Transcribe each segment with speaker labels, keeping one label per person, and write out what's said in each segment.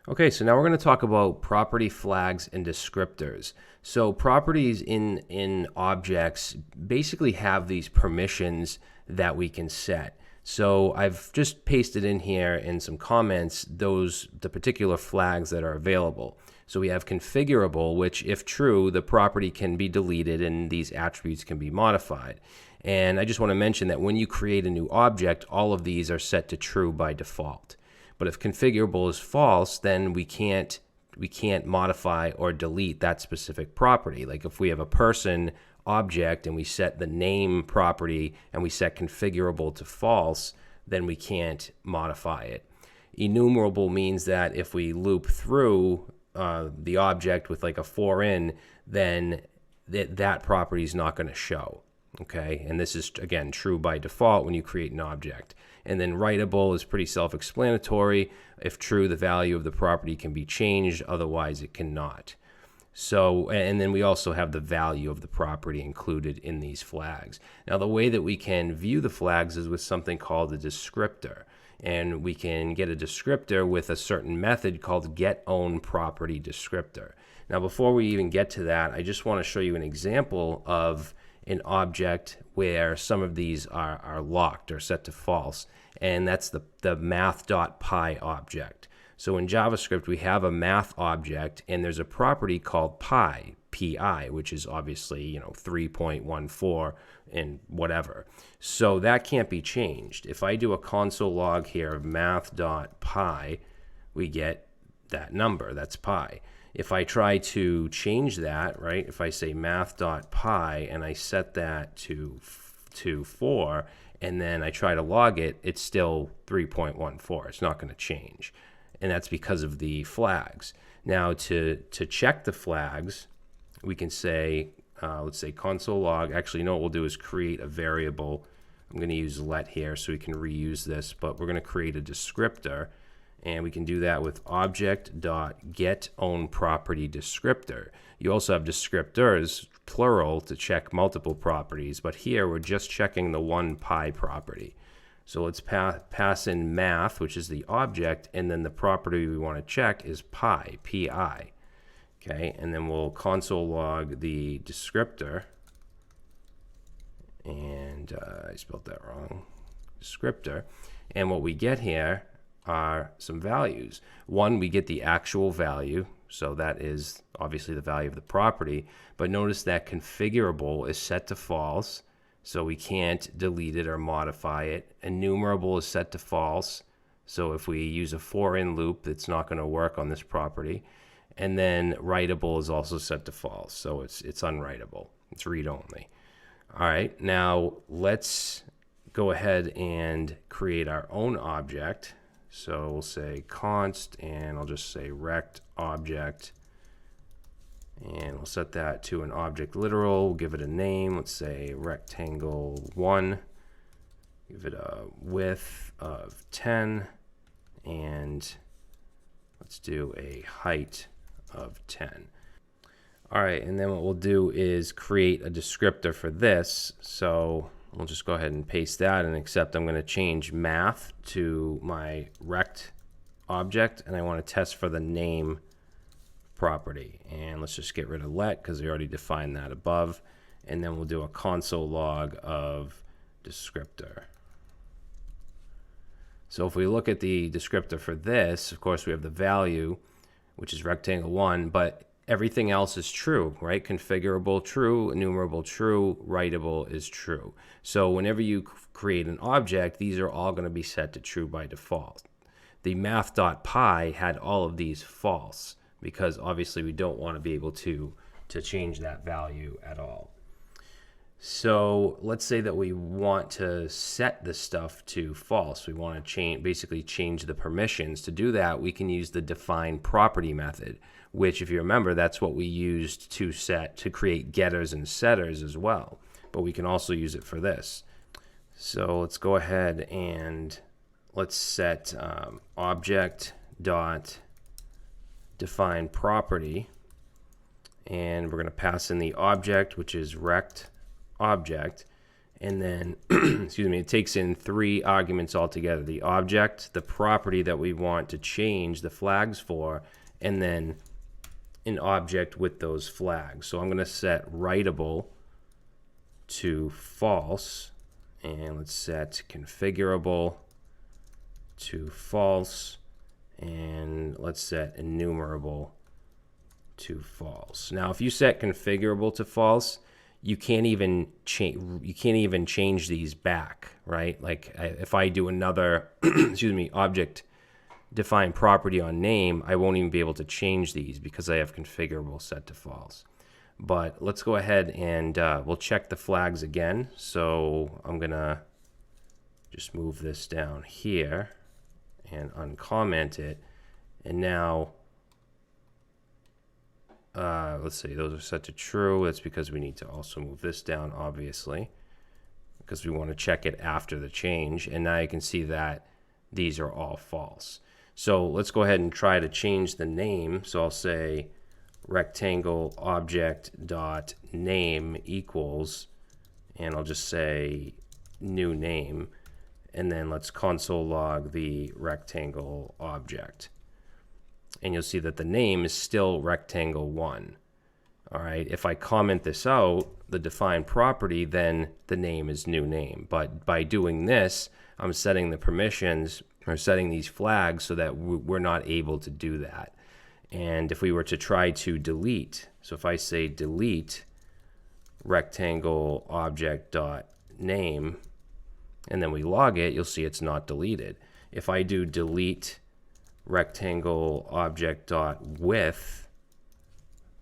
Speaker 1: Okay, so now we're going to talk about property flags and descriptors. So properties in objects basically have these permissions that we can set. So I've just pasted in here in some comments the particular flags that are available. So we have configurable, which if true, the property can be deleted and these attributes can be modified. And I just want to mention that when you create a new object, all of these are set to true by default. But if configurable is false, then we can't modify or delete that specific property. Like if we have a person object and we set the name property and we set configurable to false, then we can't modify it. Enumerable means that if we loop through the object with like a for in, then that property is not going to show. Okay, and this is again true by default when you create an object. And then writable is pretty self-explanatory. If true, the value of the property can be changed, otherwise it cannot. So, and then we also have the value of the property included in these flags. Now, the way that we can view the flags is with something called a descriptor. And we can get a descriptor with a certain method called getOwnPropertyDescriptor. Now, before we even get to that, I just want to show you an example of an object where some of these are locked or set to false, and that's the math.py object. So in JavaScript, we have a math object, and there's a property called pi, which is obviously 3.14 and whatever. So that can't be changed. If I do a console log here of math.py, we get that number, that's pi. If I try to change that, right, if I say math.py and I set that to 4 and then I try to log it, it's still 3.14. It's not going to change. And that's because of the flags. Now to check the flags, we can say, let's say console log. Actually, what we'll do is create a variable. I'm going to use let here so we can reuse this, but we're going to create a descriptor. And we can do that with object.getOwnPropertyDescriptor. You also have descriptors, plural, to check multiple properties, but here we're just checking the one pi property. So let's pass in math, which is the object, and then the property we want to check is pi, Pi. Okay, and then we'll console log the descriptor, and I spelled that wrong, descriptor, and what we get here are some values. One, we get the actual value, so that is obviously the value of the property, but notice that configurable is set to false, so we can't delete it or modify it. Enumerable is set to false, so if we use a for in loop, it's not going to work on this property. And then writable is also set to false, so it's unwritable, it's read only. All right, now let's go ahead and create our own object. So we'll say const, and I'll just say rect object, and we'll set that to an object literal. We'll give it a name. Let's say rectangle1. Give it a width of 10, and let's do a height of 10. All right, and then what we'll do is create a descriptor for this. So we'll just go ahead and paste that, and except I'm going to change math to my rect object, and I want to test for the name property. And let's just get rid of let because we already defined that above. And then we'll do a console log of descriptor. So if we look at the descriptor for this, of course we have the value, which is rectangle1, but everything else is true, right? Configurable true, enumerable true, writable is true. So whenever you create an object, these are all going to be set to true by default. The math.py had all of these false because obviously we don't want to be able to change that value at all. So let's say that we want to set the stuff to false. We want to basically change the permissions. To do that, we can use the define property method, which, if you remember, that's what we used to create getters and setters as well. But we can also use it for this. So let's go ahead and let's set object.define property, and we're going to pass in the object, which is rect object, And then, excuse me, it takes in 3 arguments altogether: the object, the property that we want to change the flags for, and then an object with those flags. So I'm going to set writable to false, and let's set configurable to false, and let's set enumerable to false. Now, if you set configurable to false, you can't even change these back, right? Like if I do another excuse me, object define property on name, I won't even be able to change these because I have configurable set to false. But let's go ahead and we'll check the flags again. So I'm gonna just move this down here and uncomment it, and now let's see, those are set to true. That's because we need to also move this down, obviously, because we want to check it after the change. And now you can see that these are all false. So let's go ahead and try to change the name. So I'll say rectangle object dot name equals, and I'll just say new name, and then let's console log the rectangle object. And you'll see that the name is still rectangle1. All right, if I comment this out, the defined property, then the name is new name. But by doing this, I'm setting the permissions, or setting these flags, so that we're not able to do that. And if we were to try to delete, so if I say delete rectangle object dot name, and then we log it, you'll see it's not deleted. If I do delete rectangle object dot width,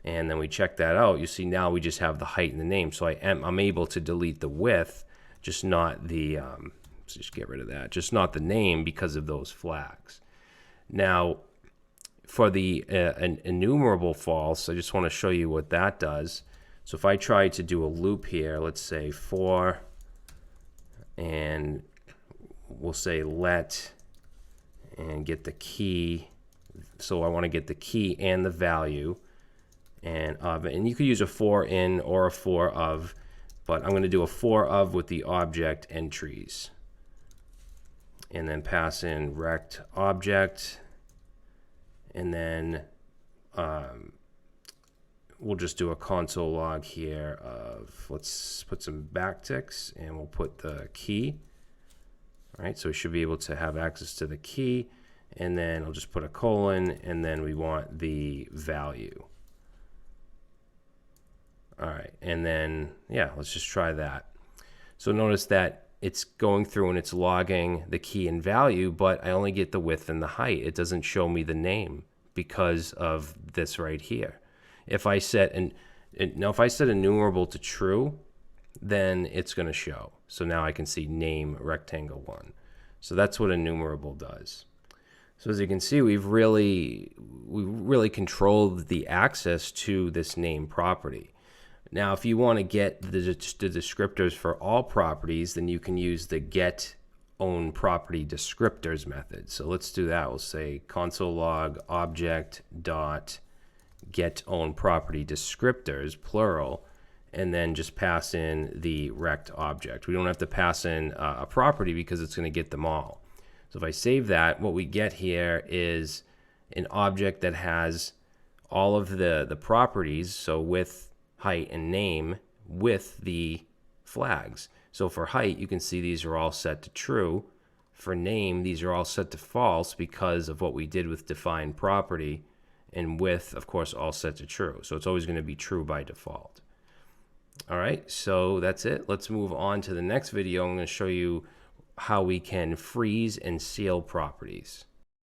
Speaker 1: and then we check that out, you see now we just have the height and the name. So I'm able to delete the width, just not the let's just get rid of that, just not the name, because of those flags. Now for the an enumerable false, I just want to show you what that does. So if I try to do a loop here, let's say for, and we'll say let, and get the key. So I want to get the key and the value and of it. And you could use a for in or a for of, but I'm going to do a for of with the object entries. And then pass in rect object, and then we'll just do a console log here of, let's put some backticks, and we'll put the key. All right, so we should be able to have access to the key, and then I'll just put a colon, and then we want the value. All right, and then, yeah, let's just try that. So notice that it's going through and it's logging the key and value, but I only get the width and the height. It doesn't show me the name because of this right here. If I set if I set enumerable to true, then it's going to show. So now I can see name rectangle1. So that's what enumerable does. So as you can see, we really controlled the access to this name property. Now, if you want to get the descriptors for all properties, then you can use the get own property descriptors method. So let's do that. We'll say console log object dot get own property descriptors, plural, and then just pass in the rect object. We don't have to pass in a property because it's going to get them all. So if I save that, what we get here is an object that has all of the properties, so with height and name, with the flags. So for height, you can see these are all set to true. For name, these are all set to false because of what we did with define property, and width, of course, all set to true. So it's always going to be true by default. All right, so that's it. Let's move on to the next video. I'm going to show you how we can freeze and seal properties.